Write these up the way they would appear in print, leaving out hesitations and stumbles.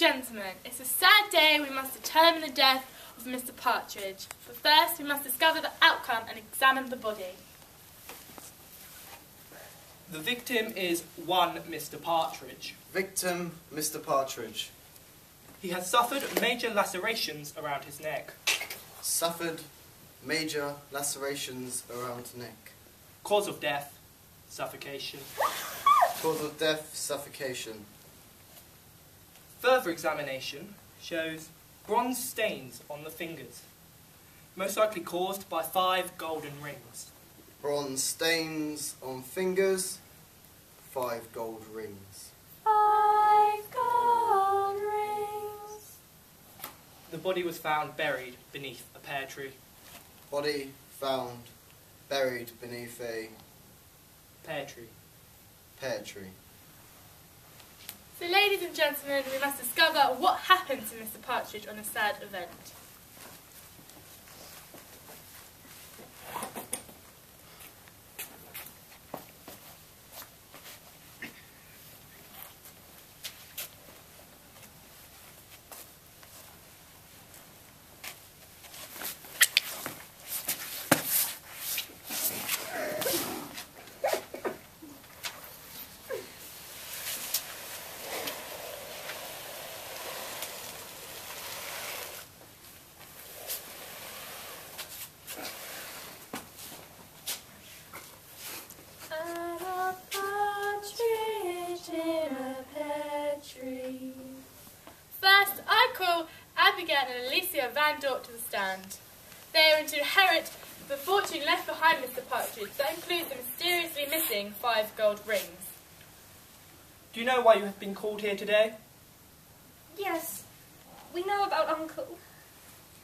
and gentlemen, it's a sad day. We must determine the death of Mr. Partridge. But first, we must discover the outcome and examine the body. The victim is one Mr. Partridge. Victim, Mr. Partridge. He has suffered major lacerations around his neck. Suffered major lacerations around neck. Cause of death, suffocation. Cause of death, suffocation. Further examination shows bronze stains on the fingers, most likely caused by 5 golden rings. Bronze stains on fingers, 5 gold rings. 5 gold rings. The body was found buried beneath a pear tree. Body found buried beneath a Pear tree. pear tree. So, ladies and gentlemen, we must discover what happened to Mr. Partridge on this sad event. First, I call Abigail and Alicia Van Dort to the stand. They are to inherit the fortune left behind Mr. Partridge. That includes the mysteriously missing 5 gold rings. Do you know why you have been called here today? Yes, we know about Uncle.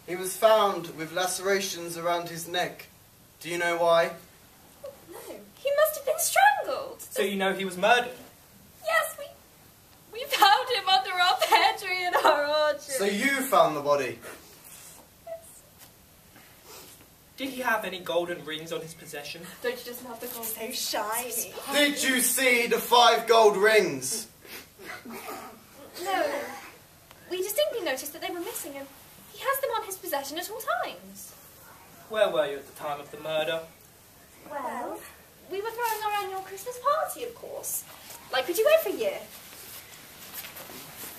He was found with lacerations around his neck. Do you know why? No, he must have been strangled. So you know he was murdered? Yes, we found him under our pear tree in our orchard. So you found the body? Did he have any golden rings on his possession? Don't you just love the gold? So shiny. Did you see the 5 gold rings? No, we distinctly noticed that they were missing and he has them on his possession at all times. Where were you at the time of the murder? Well, we were throwing our annual Christmas party, of course. Like we do every year.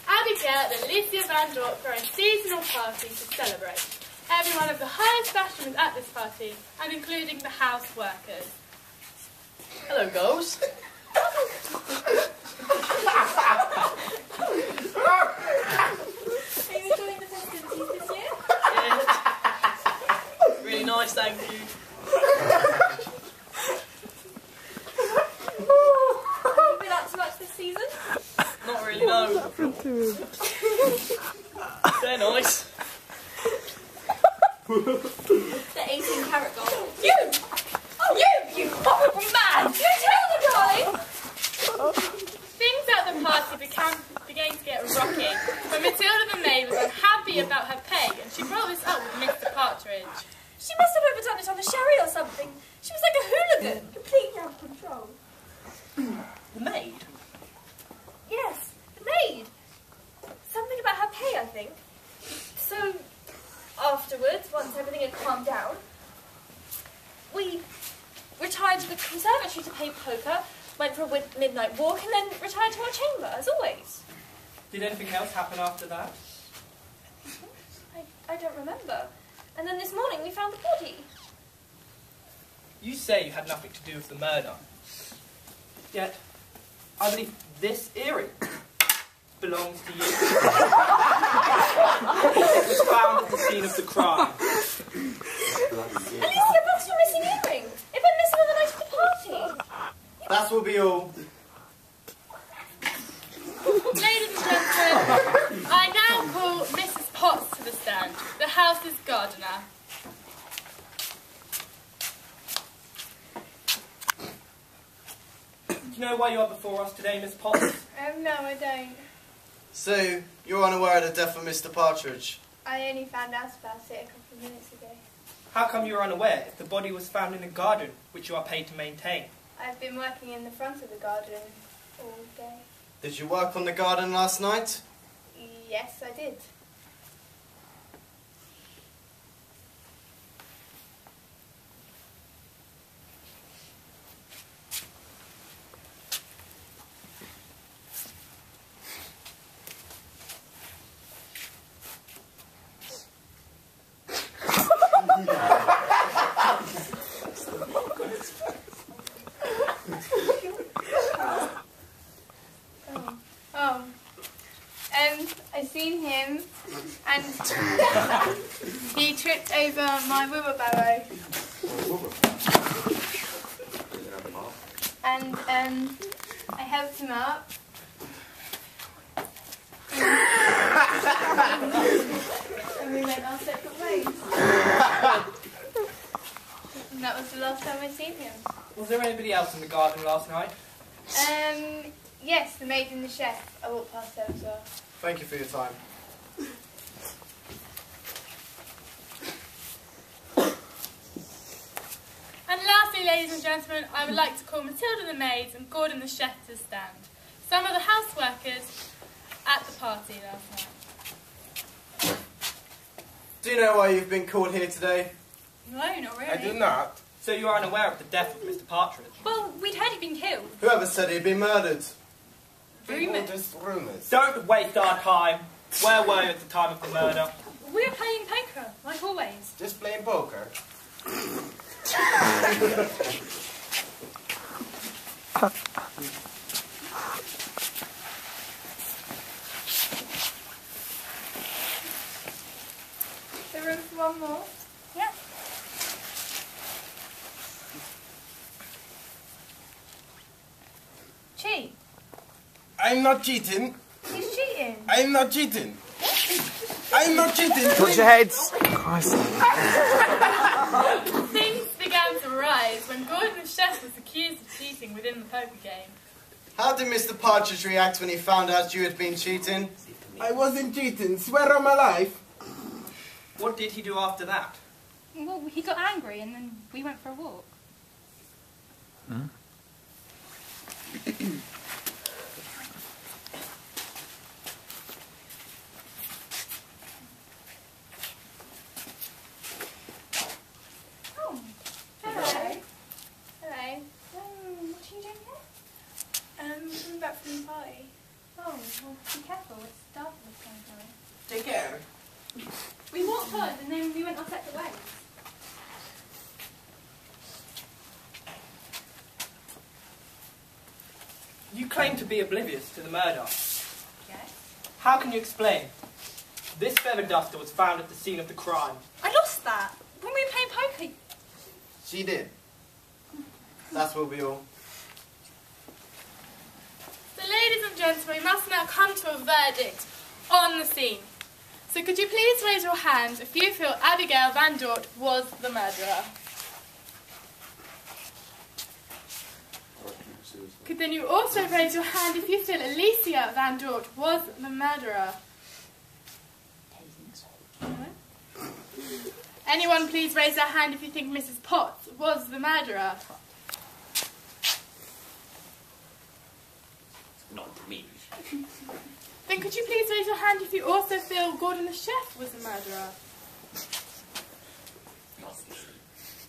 Abigail and Alicia Van Dort throw a seasonal party to celebrate. Everyone of the highest fashion was at this party, and including the house workers. Hello, girls. Are you enjoying the festivities this year? Yeah. Really nice, thank you. Have you been out too much this season? Not really, no. They're nice. The 18-carat gold. You! Oh, you horrible man! You tell the darling! Things at the party began to get rocky, but Matilda the maid was unhappy about her pay, and she brought this up with Mr. Partridge. She must have overdone it on the sherry or something. She was like a hooligan, completely out of control. The maid? Yes, the maid. Something about her pay, I think. So, afterwards, once everything had calmed down, we retired to the conservatory to play poker, went for a midnight walk, and then retired to our chamber, as always. Did anything else happen after that? I don't remember. And then this morning we found the body. You say you had nothing to do with the murder. Yet, I believe this earring belongs to you. It was found at the scene of the crime. Alicia, what's your missing earring? It went missing on the night of the party. That will be all. Ladies and gentlemen, I now call Mrs. Potts to the stand, the house's gardener. Do you know why you are before us today, Miss Potts? No, I don't. So, you're unaware of the death of Mr. Partridge? I only found out about it a couple of minutes ago. How come you are unaware if the body was found in a garden which you are paid to maintain? I've been working in the front of the garden all day. Did you work on the garden last night? Yes, I did. I seen him, and he tripped over my wheelbarrow. And I helped him up. And we went our separate ways. And that was the last time I seen him. Was there anybody else in the garden last night? Yes, the maid and the chef. I walked past them as well. Thank you for your time. And lastly, ladies and gentlemen, I would like to call Matilda the maid and Gordon the chef to the stand. Some of the houseworkers at the party last night. Do you know why you've been called here today? No, not really. I do not. So you are unaware of the death of Mr. Partridge? Well, we'd heard he'd been killed. Whoever said he'd been murdered? Rumours. Just rumors. Don't waste our time. Where were you at the time of the murder? We were playing poker, like always. Just playing poker. The room for one more? Yeah. Cheat. I'm not cheating. He's cheating. I'm not cheating. I'm not cheating. Put your heads. Christ. Things began to rise when Gordon the chef was accused of cheating within the poker game. How did Mr. Partridge react when he found out you had been cheating? I wasn't cheating. Swear on my life. What did he do after that? Well, he got angry and then we went for a walk. Hmm? Oh, hello. Hello. What are you doing here? Coming back from the party. Oh, well, be careful. It's dark this time. Take care. We walked on and then we went our separate ways. You claim to be oblivious to the murder. Yes. How can you explain? This feather duster was found at the scene of the crime. I lost that when we were playing poker. She did. That will be all. So ladies and gentlemen, we must now come to a verdict on the scene. So could you please raise your hand if you feel Abigail Van Dort was the murderer? Could then you also raise your hand if you feel Alicia Van Dort was the murderer? No? Anyone please raise their hand if you think Mrs. Potts was the murderer? Not me. Then could you please raise your hand if you also feel Gordon the chef was the murderer? Not me.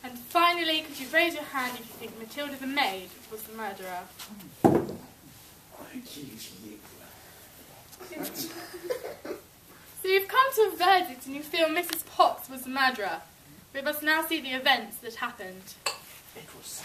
And finally, could you raise your hand if you think Matilda the maid was the murderer? So you've come to a verdict and you feel Mrs. Potts was the murderer. We must now see the events that happened. It was